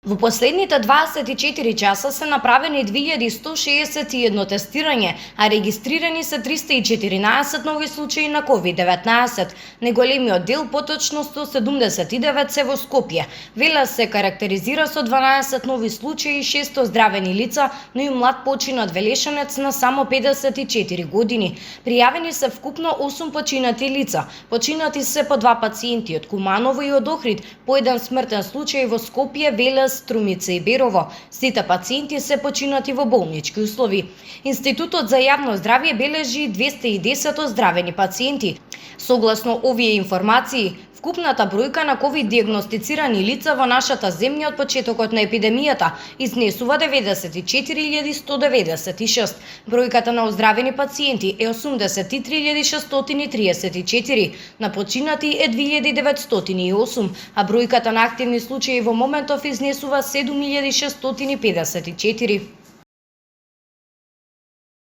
Во последните 24 часа се направени 2161 тестирање, а регистрирани се 314 нови случаи на COVID-19. Неголемиот дел, поточно 179, се во Скопје. Велес се карактеризира со 12 нови случаи и 600 здравени лица, но и млад починат велешанец на само 54 години. Пријавени се вкупно 8 починати лица. Починати се по 2 пациенти од Куманово и од Охрид, по еден смртен случај во Скопје, Велес, Струмица и Берово. Сите пациенти се починати во болнички услови. Институтот за јавно здравје бележи 210 оздравени пациенти. Согласно овие информации, вкупната бројка на ковид диагностицирани лица во нашата земја од почетокот на епидемијата изнесува 94.196. Бројката на оздравени пациенти е 83.634, на починати е 2.908, а бројката на активни случаи во моментов изнесува 7.654.